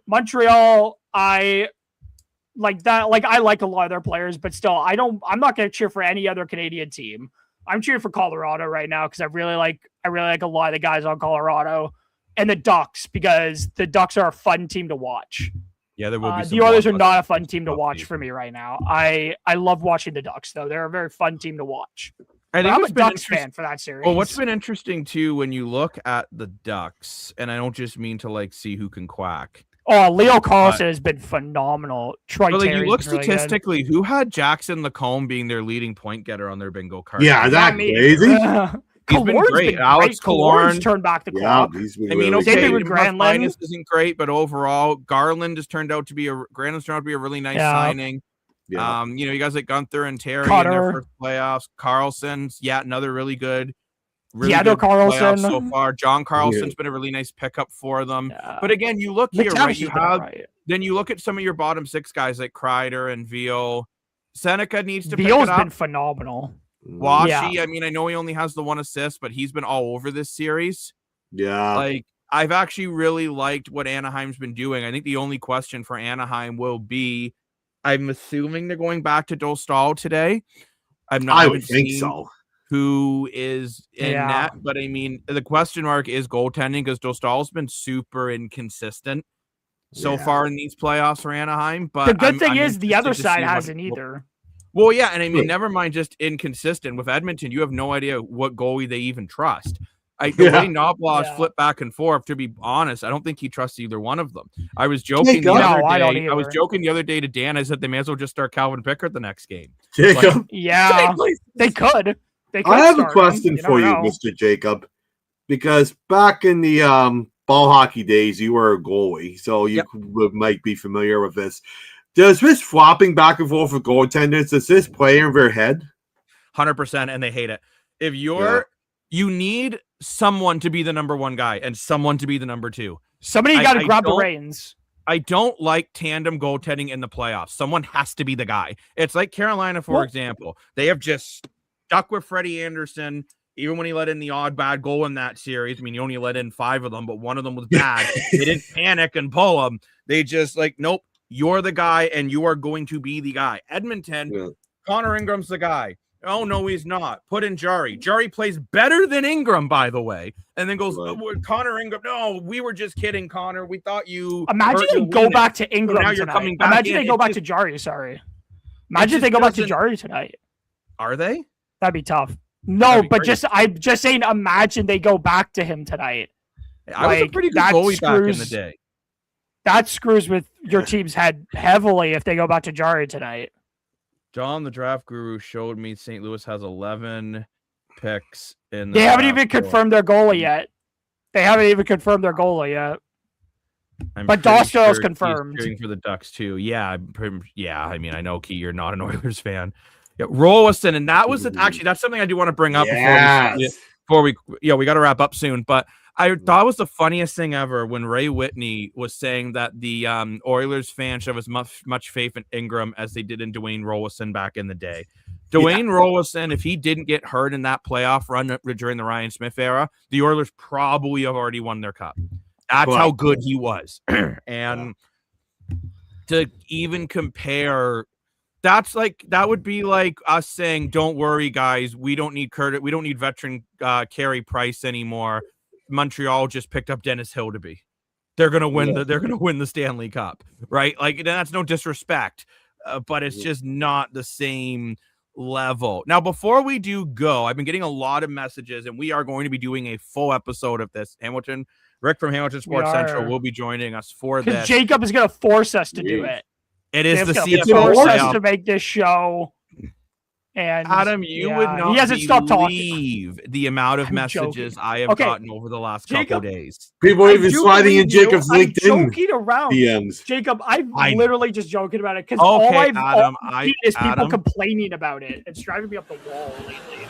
Montreal, I like that. Like I like a lot of their players, but still, I'm not going to cheer for any other Canadian team. I'm cheering for Colorado right now because I really like a lot of the guys on Colorado and the Ducks because the Ducks are a fun team to watch. Yeah, there will be. The Oilers are not a fun team to watch for me right now. I love watching the Ducks though; they're a very fun team to watch. I'm a Ducks fan for that series. Well, what's been interesting too when you look at the Ducks, and I don't just mean to see who can quack. Oh, Leo Carlson has been phenomenal. Troy but Terry's you look really statistically, good. who had Jackson Lacombe being their leading point getter on their bingo card? Yeah, that's crazy. He's been Killorn's great. been Alex Killorn's Killorn. turned back the Yeah, clock. he's been I mean, really okay, Same thing good. with Granlund. Minus isn't great, but overall, Garland has turned out to be a really nice signing. Yeah. You guys like Gunther and Terry in Cutter. their first playoffs. Carlson's, another really good Other playoffs Carlson. so far. John Carlson's been a really nice pickup for them. Yeah. But again, you look here, right? You have Then you look at some of your bottom six guys like Kreider and Veal. Seneca needs to pick Veal's it up. been phenomenal. Washy, I mean, I know he only has the one assist, but he's been all over this series. Yeah. Like, I've actually really liked what Anaheim's been doing. I think the only question for Anaheim will be, I'm assuming they're going back to Dostal today. I would think so. Who is in net, but I mean, the question mark is goaltending because Dostal's been super inconsistent so far in these playoffs for Anaheim. But the good thing is the other side hasn't either. either. Well, yeah, and I mean, never mind just inconsistent. With Edmonton, you have no idea what goalie they even trust. The way Knobloch flipped back and forth, to be honest, I don't think he trusts either one of them. I was joking the other day. I was joking the other day to Dan. I said they may as well just start Calvin Pickard the next game. Jacob, they could. I have a question for you, Mr. Jacob, because back in the ball hockey days, you were a goalie, so you might be familiar with this. Does this flopping back and forth with goaltenders, does this play in their head? 100%, and they hate it. If you need someone to be the number one guy and someone to be the number two. Somebody got to grab the reins. I don't like tandem goaltending in the playoffs. Someone has to be the guy. It's like Carolina, for example. They have just stuck with Freddie Anderson, even when he let in the odd bad goal in that series. I mean, he only let in 5 of them, but one of them was bad. They didn't panic and pull him. They just nope, you're the guy, and you are going to be the guy. Edmonton, Connor Ingram's the guy. Oh, no, he's not. Put in Jari. Jari plays better than Ingram, by the way. And then goes, Connor Ingram. No, we were just kidding, Connor. We thought you. Imagine they go back to Ingram. Now you're coming back. Imagine they go back to Jari. Sorry. Imagine they go back to Jari tonight. Are they? That'd be tough. No, but I'm just saying, imagine they go back to him tonight. I was a pretty good goalie back in the day. That screws with your team's head heavily if they go back to Jari tonight. John, the draft guru, showed me St. Louis has 11 picks in. They haven't even confirmed their goalie yet. But Dostal's confirmed. He's for the Ducks too. Yeah. I mean, I know, Key, you're not an Oilers fan. Yeah, Rolison, and that was actually that's something I do want to bring up before we we got to wrap up soon. But I thought it was the funniest thing ever when Ray Whitney was saying that the Oilers fans should have as much faith in Ingram as they did in Dwayne Rolison back in the day. Dwayne Rolison, if he didn't get hurt in that playoff run during the Ryan Smith era, the Oilers probably have already won their cup. That's how good he was. And to even compare, that would be like us saying, "Don't worry, guys, we don't need veteran Carey Price anymore. Montreal just picked up Dennis Hildeby. They're gonna win the Stanley Cup, right? Like, that's no disrespect, but it's just not the same level." Now, before we do go, I've been getting a lot of messages, and we are going to be doing a full episode of this. Rick from Hamilton Sports Central will be joining us for this. Jacob is going to force us to do it. It is the CFL force us to make this show. And Adam, you would not he hasn't stopped talking. The amount of messages I have gotten over the last couple days. People even sliding in Jacob's LinkedIn joking around. DMs. Jacob, I'm literally just joking about it because all I've seen is people complaining about it. It's driving me up the wall lately.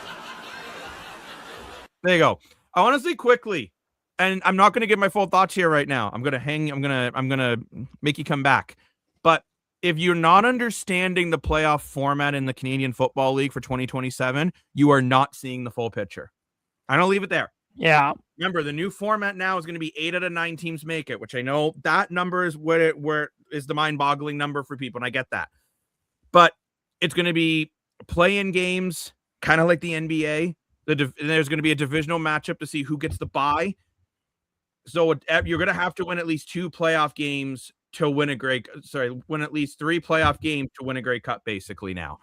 There you go. I want to say quickly, and I'm not going to give my full thoughts here right now. I'm going to make you come back. But if you're not understanding the playoff format in the Canadian Football League for 2027, you are not seeing the full picture. I'm going to leave it there. Yeah. Remember, the new format now is going to be 8 out of 9 teams make it, which I know that number is where is the mind-boggling number for people, and I get that. But it's going to be play-in games, kind of like the NBA. There's going to be a divisional matchup to see who gets the bye. So you're going to have to win at least 2 playoff games to win win at least 3 playoff games to win a Grey Cup, basically now.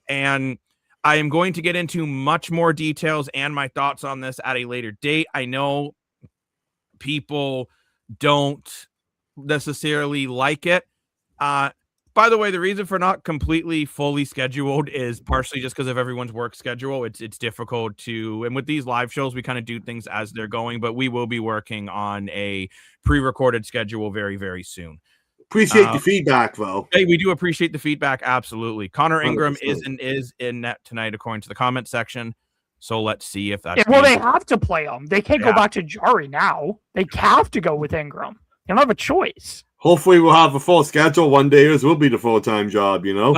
And I am going to get into much more details and my thoughts on this at a later date. I know people don't necessarily like it. by the way, the reason for not completely fully scheduled is partially just because of everyone's work schedule. It's difficult to, and with these live shows, we kind of do things as they're going, but we will be working on a pre-recorded schedule very, very soon. Appreciate the feedback, though. Hey, we do appreciate the feedback. Absolutely. Connor Ingram 100%. is in net tonight, according to the comment section. So let's see if that's. Well, they have to play him. They can't go back to Jari now. They have to go with Ingram. They don't have a choice. Hopefully, we'll have a full schedule one day. This will be the full-time job, you know.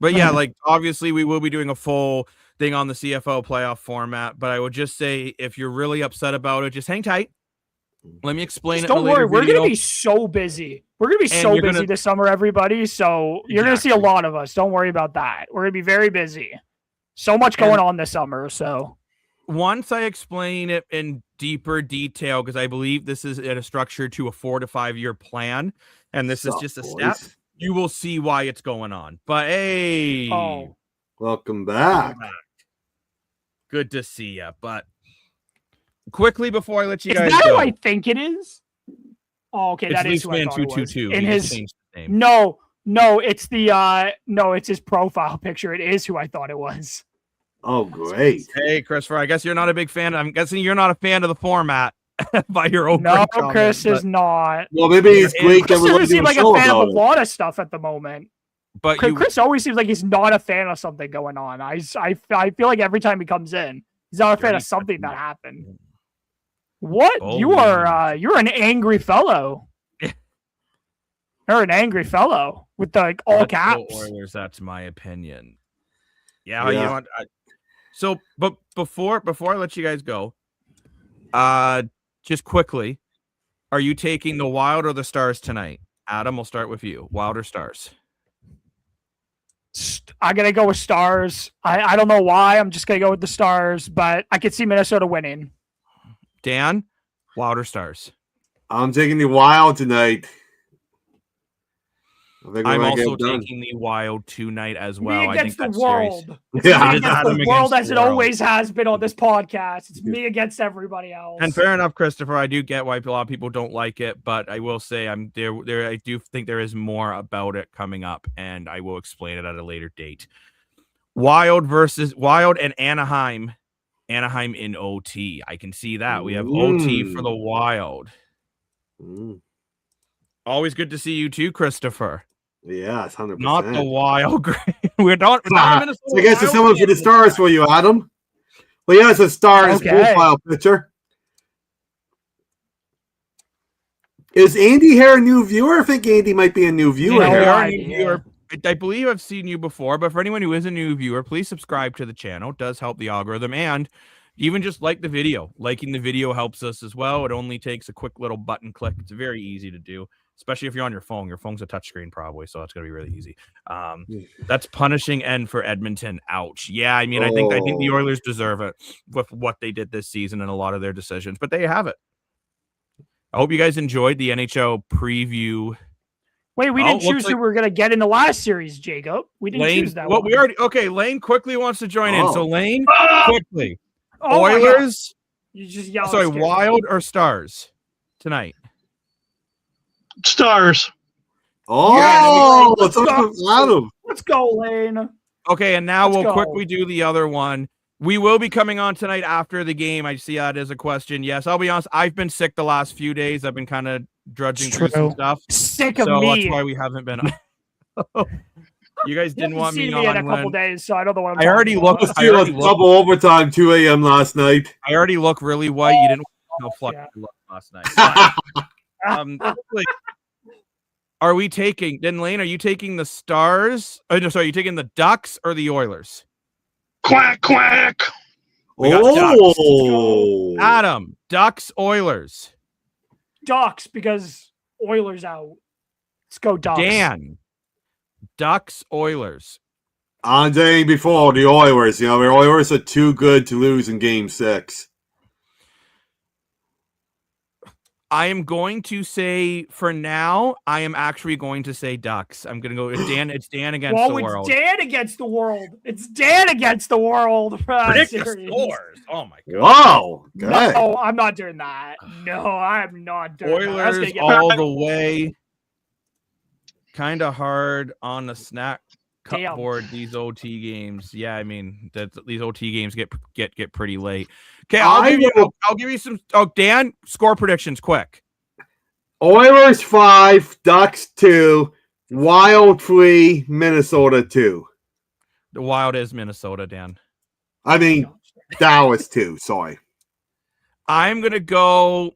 But yeah, like obviously we will be doing a full thing on the CFL playoff format. But I would just say, if you're really upset about it, just hang tight. Let me explain it. Don't worry, we're going to be so busy. We're going to be so busy this summer, everybody. So you're going to see a lot of us. Don't worry about that. We're going to be very busy. So much going on this summer. So once I explain it in deeper detail, because I believe this is in a structure to a 4 to 5 year plan, and this is just a step, you will see why it's going on. But hey, welcome back. Good to see you. But quickly before I let you is guys that go, who I think it is? Oh, okay, that is who I thought it was. 222. In his name. No, it's the it's his profile picture. It is who I thought it was. Oh, great. Hey, Christopher, I guess you're not a big fan. I'm guessing you're not a fan of the format by your own. No, Chris is not. Well, maybe he's great. Chris doesn't seem like a fan of a lot of stuff at the moment. But Chris always seems like he's not a fan of something going on. I feel like every time he comes in, he's not a fan of something that happened. What? Oh, you're an angry fellow. You're an angry fellow with the all caps. Oilers, that's my opinion. Yeah. You know what? So, but before I let you guys go, just quickly, are you taking the Wild or the Stars tonight? Adam, we'll start with you. Wild or Stars? I'm gonna go with Stars. I don't know why. I'm just gonna go with the Stars, but I could see Minnesota winning. Dan, Wild or Stars? I'm taking the Wild tonight. I'm also taking the Wild tonight as well. Me against I think the world. Serious. Yeah, against the world as it always has been on this podcast. It's me against everybody else. And fair enough, Christopher. I do get why a lot of people don't like it, but I will say I'm there. I do think there is more about it coming up, and I will explain it at a later date. Wild and Anaheim. Anaheim in OT. I can see that. We have OT for the Wild. Always good to see you too, Christopher. Yeah, it's 100%. Not the Wild. We're not so I guess it's someone for the Stars for you, Adam. Well, yeah, it's a Stars profile picture. Is Andy here a new viewer? I think Andy might be a new viewer. I believe I've seen you before, but for anyone who is a new viewer, please subscribe to the channel. It does help the algorithm, and even just like the video. Liking the video helps us as well. It only takes a quick little button click. It's very easy to do, especially if you're on your phone. Your phone's a touchscreen probably, so that's going to be really easy. That's punishing end for Edmonton. Ouch. Yeah, I mean, I think the Oilers deserve it with what they did this season and a lot of their decisions, but they have it. I hope you guys enjoyed the NHL preview. Wait, we didn't choose who we were going to get in the last series, Jacob. We didn't choose that one. Lane quickly wants to join in. So Lane, quickly. Oilers. You just yell. Sorry, Wild or Stars tonight? Stars. Oh, let's go, Lane. Okay, and now we'll quickly do the other one. We will be coming on tonight after the game. I see that as a question. Yes, I'll be honest. I've been sick the last few days. I've been kind of drudging through some stuff. Sick of me. That's why we haven't been on. You guys didn't want me on in a couple days, so I don't know what I'm I already looked. Double overtime, 2 a.m. last night. I already look really white. You didn't know look last night. Are we taking? Then Lane, are you taking the Stars? Oh, no, sorry, are you taking the Ducks or the Oilers? Quack quack. Adam, Ducks, Oilers. Ducks, because Oilers out. Let's go Ducks. Dan, Ducks, Oilers. I'm saying before the Oilers. You know, the Oilers are too good to lose in Game 6. I am going to say, for now, I am actually going to say Ducks. I'm going to go Dan. It's Dan against the world. It's Dan against the world. It's Dan against the world. Predict the scores. Oh, my God. Wow. No, I'm not doing that. No, I'm not doing Oilers all the way. kind of hard on the snack Damn. cupboard. These OT games, yeah. I mean, these OT games get pretty late. Okay, I'll give you some. Oh, Dan, score predictions, quick. Oilers 5, Ducks 2, Wild 3, Minnesota 2. The Wild is Minnesota, Dan. I mean, Dallas 2. Sorry. I'm gonna go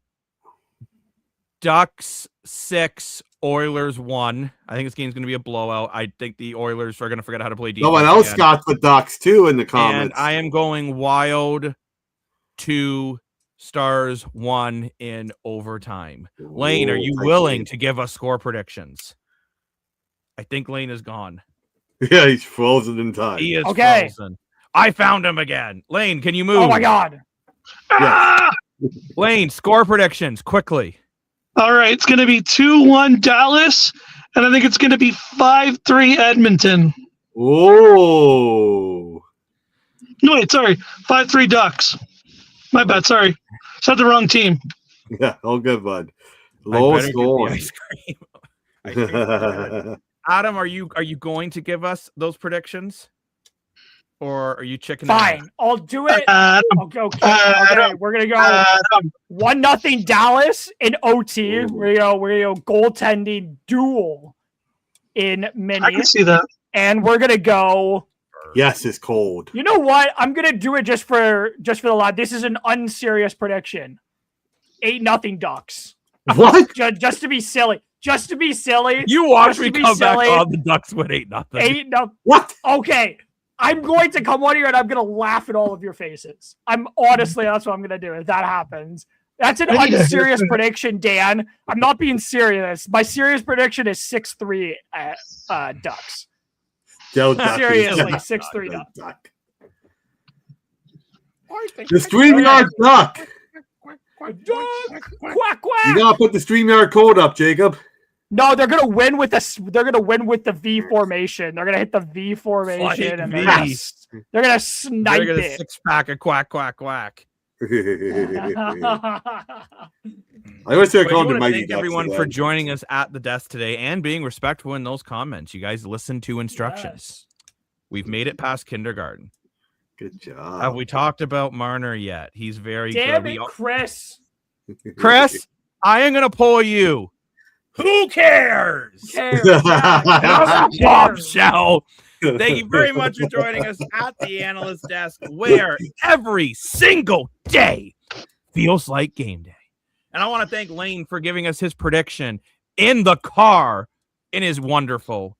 Ducks 6, Oilers 1. I think this game's gonna be a blowout. I think the Oilers are gonna forget how to play defense. No one else got the Ducks too in the comments. And I am going Wild 2, Stars 1 in overtime. Lane, are you willing to give us score predictions? I think Lane is gone. Yeah, he's frozen in time. He is frozen. I found him again. Lane, can you move? Oh my God. Ah! Lane, score predictions quickly. All right, it's going to be 2-1 Dallas, and I think it's going to be 5-3 Edmonton. Oh. No, wait, sorry. 5-3 Ducks. My bad, sorry. Said the wrong team. Yeah, all good, bud. Lowest score. Ice cream. Adam, are you going to give us those predictions? Or are you chicken? Fine, I'll do it. Adam, Okay, we're gonna go 1-0 Dallas in OT. Ooh. We're gonna go goaltending duel in mini. I can see that. And we're gonna go. Yes, it's cold. You know what? I'm gonna do it just for the lad. This is an unserious prediction. 8-0 Ducks. What? Just to be silly. Just to be silly. You watch Just me to be come back silly. on the Ducks win 8-0. 8-0. What? Okay. I'm going to come on here and I'm going to laugh at all of your faces. Honestly, that's what I'm going to do if that happens. That's an unserious prediction, Dan. I'm not being serious. My serious prediction is 6-3 Ducks. Seriously, 6-3 Ducks. The StreamYard Duck. Quack, You quack. gotta put the StreamYard code up, Jacob. No, they're gonna win with the V formation. They're gonna hit the V formation and they're gonna snipe They're gonna it. 6-pack of quack, quack, quack. I wish they were I calling want the to Mighty thank Ducks everyone today. for joining us at the desk today and being respectful in those comments. You guys listened to instructions. Yes. We've made it past kindergarten. Good job. Have we talked about Marner yet? He's very Damn good. it, Chris. Chris, I am gonna pull you. Who cares? Bombshell. Thank you very much for joining us at the analyst desk, where every single day feels like game day. And I want to thank Lane for giving us his prediction in the car in his wonderful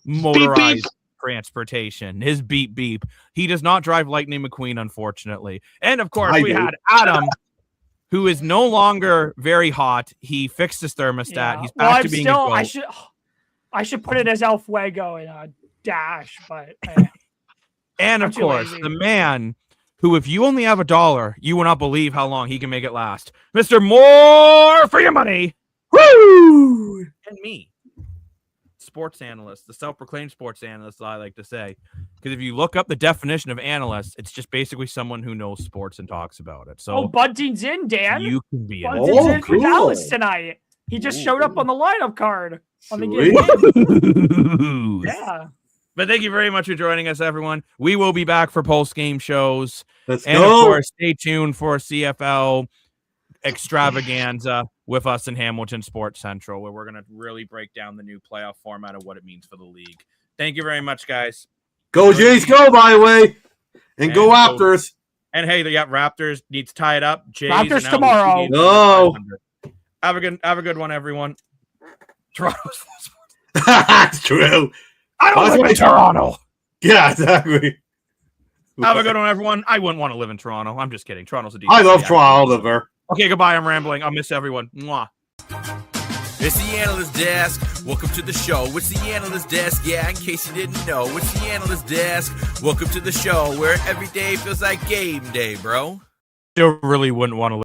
motorized transportation. His beep beep. He does not drive Lightning McQueen, unfortunately. And of course, we had Adam, who is no longer very hot. He fixed his thermostat. Yeah. He's back to being a goat. I should put it as El Fuego in a dash, but and of course, the man who, if you only have $1, you will not believe how long he can make it last. Mr. More for your money. Woo! And me. Sports analyst, the self-proclaimed sports analyst, I like to say. Because if you look up the definition of analyst, it's just basically someone who knows sports and talks about it. So Bunting's in, Dan. you can be Bunting's in for cool. Dallas tonight. He just showed up on the lineup card on the game. Yeah. But thank you very much for joining us, everyone. We will be back for post-game shows. Let's And go. of course, stay tuned for CFL extravaganza with us in Hamilton Sports Central, where we're going to really break down the new playoff format of what it means for the league. Thank you very much, guys. Go Jays, go, by the way. And go Raptors. And hey, yeah, Raptors need to tie it up. Jays Raptors are now tomorrow. No. Have a good one, everyone. Toronto's That's true. I don't live in Toronto. Yeah, exactly. Have a good one, everyone. I wouldn't want to live in Toronto. I'm just kidding. Toronto's a decent I love city. Toronto, Oliver. Okay, goodbye. I'm rambling. I'll miss everyone. Mwah. It's the Analyst Desk. Welcome to the show. It's the Analyst Desk. Yeah, in case you didn't know, it's the Analyst Desk. Welcome to the show where every day feels like game day, bro. Still really wouldn't want to live